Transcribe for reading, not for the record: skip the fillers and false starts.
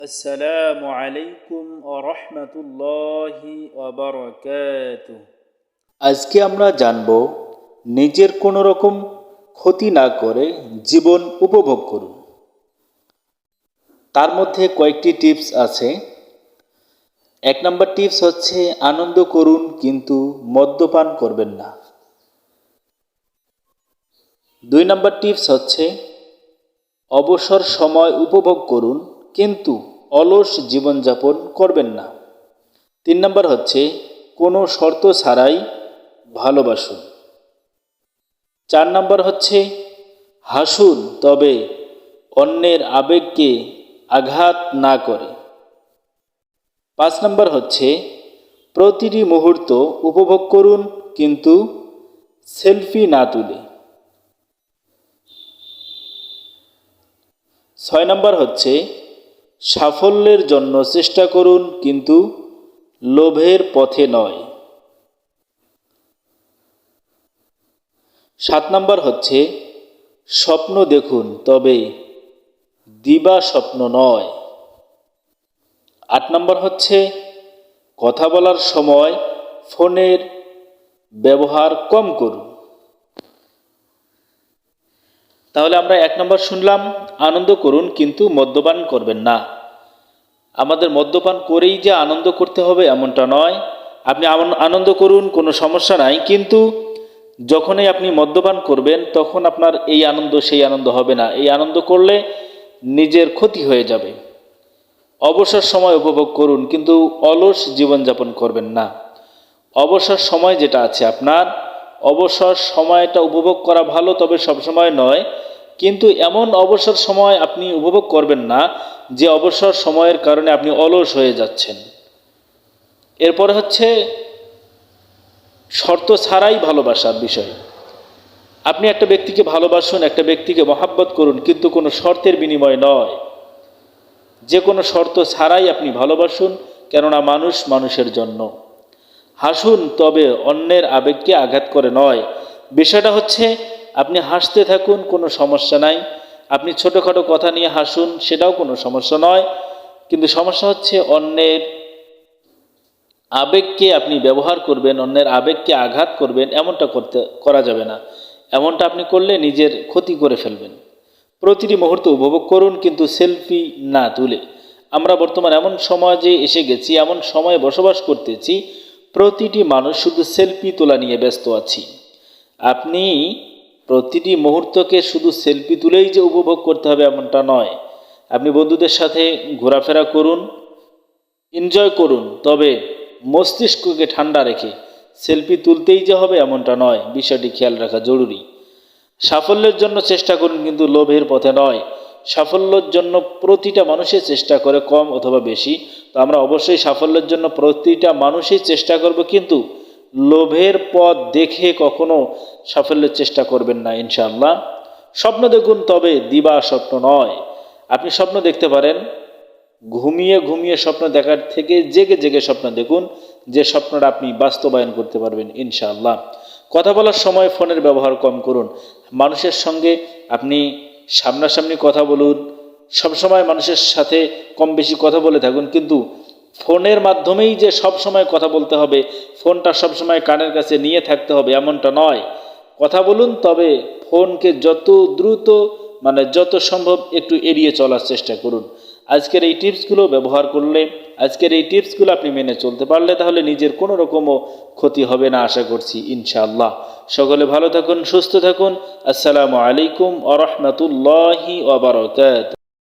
আসসালামু আলাইকুম ওয়া রাহমাতুল্লাহি ওয়া বারাকাতুহু। আজকে আমরা জানব নিজের কোনো রকম ক্ষতি না করে জীবন উপভোগ করুন। তার মধ্যে কয়েকটি টিপস আছে। ১ নম্বর টিপস হচ্ছে আনন্দ করুন কিন্তু মদ্যপান করবেন না। ২ নম্বর টিপস হচ্ছে অবসর সময় উপভোগ করুন কিন্তু অলস জীবনযাপন করবেন না। ৩ নম্বর হচ্ছে কোনো শর্ত ছাড়াই ভালোবাসুন। ৪ নম্বর হচ্ছে হাসুন তবে অন্যের আবেগকে আঘাত না করে। ৫ নম্বর হচ্ছে প্রতিটি মুহূর্ত উপভোগ করুন কিন্তু সেলফি না তুলে। ৬ নম্বর হচ্ছে সাফল্যের জন্য চেষ্টা করুন কিন্তু লোভের পথে নয়। ৭ নম্বর হচ্ছে স্বপ্ন দেখুন তবে দিবা স্বপ্ন নয়। ৮ নম্বর হচ্ছে কথা বলার সময় ফোনের ব্যবহার কম করুন। তাহলে আমরা ১ নম্বর শুনলাম আনন্দ করুন কিন্তু মদ্যপান করবেন না। আমাদের মদ্যপান করেই যে আনন্দ করতে হবে এমনটা নয়। আপনি আনন্দ করুন, কোনো সমস্যা নাই, কিন্তু যখনই আপনি মদ্যপান করবেন তখন আপনার এই আনন্দ সেই আনন্দ হবে না। এই আনন্দ করলে নিজের ক্ষতি হয়ে যাবে। অবসর সময় উপভোগ করুন কিন্তু অলস জীবনযাপন করবেন না। অবসর সময় যেটা আছে আপনার, অবসর সময়টা উপভোগ করা ভালো, তবে সবসময় নয়। কিন্তু এমন অবসর সময় আপনি উপভোগ করবেন না যে অবসর সময়ের কারণে আপনি অলস হয়ে যাচ্ছেন। এরপরে হচ্ছে শর্ত ছাড়াই ভালোবাসার বিষয়। আপনি একটা ব্যক্তিকে ভালোবাসুন, একটা ব্যক্তিকে মহাব্বত করুন, কিন্তু কোনো শর্তের বিনিময় নয়। যে কোনো শর্ত ছাড়াই আপনি ভালোবাসুন, কেননা মানুষ মানুষের জন্য। হাসুন তবে অন্যের আবেগকে আঘাত করে নয়। বিষয়টা হচ্ছে আপনি হাসতে থাকুন, কোনো সমস্যা নাই। আপনি ছোটোখাটো কথা নিয়ে হাসুন, সেটাও কোনো সমস্যা নয়। কিন্তু সমস্যা হচ্ছে অন্যের আবেগকে আপনি ব্যবহার করবেন, অন্যের আবেগকে আঘাত করবেন, এমনটা করা যাবে না। এমনটা আপনি করলে নিজের ক্ষতি করে ফেলবেন। প্রতিটি মুহূর্ত উপভোগ করুন কিন্তু সেলফি না তুলে। আমরা বর্তমান এমন সমাজে এসে গেছি, এমন সময়ে বসবাস করতেছি, প্রতিটি মানুষ শুধু সেলফি তোলা নিয়ে ব্যস্ত আছি। আপনি প্রতিটি মুহূর্তকে শুধু সেলফি তুলেই যে উপভোগ করতে হবে এমনটা নয়। আপনি বন্ধুদের সাথে ঘোরাফেরা করুন, এনজয় করুন, তবে মস্তিষ্ককে ঠান্ডা রেখে। সেলফি তুলতেই যে হবে এমনটা নয়, বিষয়টি খেয়াল রাখা জরুরি। সাফল্যের জন্য চেষ্টা করুন কিন্তু লোভের পথে নয়। সাফল্যের জন্য প্রতিটা মানুষের চেষ্টা করে, কম অথবা বেশি। তো আমরা অবশ্যই সাফল্যের জন্য প্রতিটা মানুষই চেষ্টা করব, কিন্তু লোভের পথ দেখে কখনো সাফল্যের চেষ্টা করবেন না ইনশাআল্লাহ। স্বপ্ন দেখুন তবে দিবা স্বপ্ন নয়। আপনি স্বপ্ন দেখতে পারেন, ঘুমিয়ে ঘুমিয়ে স্বপ্ন দেখার থেকে জেগে জেগে স্বপ্ন দেখুন, যে স্বপ্নটা আপনি বাস্তবায়ন করতে পারবেন ইনশাআল্লাহ। কথা বলার সময় ফোনের ব্যবহার কম করুন। মানুষের সঙ্গে আপনি সামনাসামনি কথা বলুন, সবসময় মানুষের সাথে কম বেশি কথা বলে থাকুন, কিন্তু ফোনের মাধ্যমেই যে সব সময় কথা বলতে হবে, ফোনটা সবসময় কানের কাছে নিয়ে থাকতে হবে এমনটা নয়। কথা বলুন, তবে ফোনকে যত দ্রুত যত সম্ভব একটু এড়িয়ে চলার চেষ্টা করুন। আজকের এই টিপসগুলো ব্যবহার করলে, আজকের এই টিপসগুলো আপনি মেনে চলতে পারলে, তাহলে নিজের কোনো রকমও ক্ষতি হবে না আশা করছি ইনশাআল্লাহ। সকলে ভালো থাকুন, সুস্থ থাকুন। আসসালামু আলাইকুম ওয়া রাহমাতুল্লাহি ওয়া বারাকাতুহু।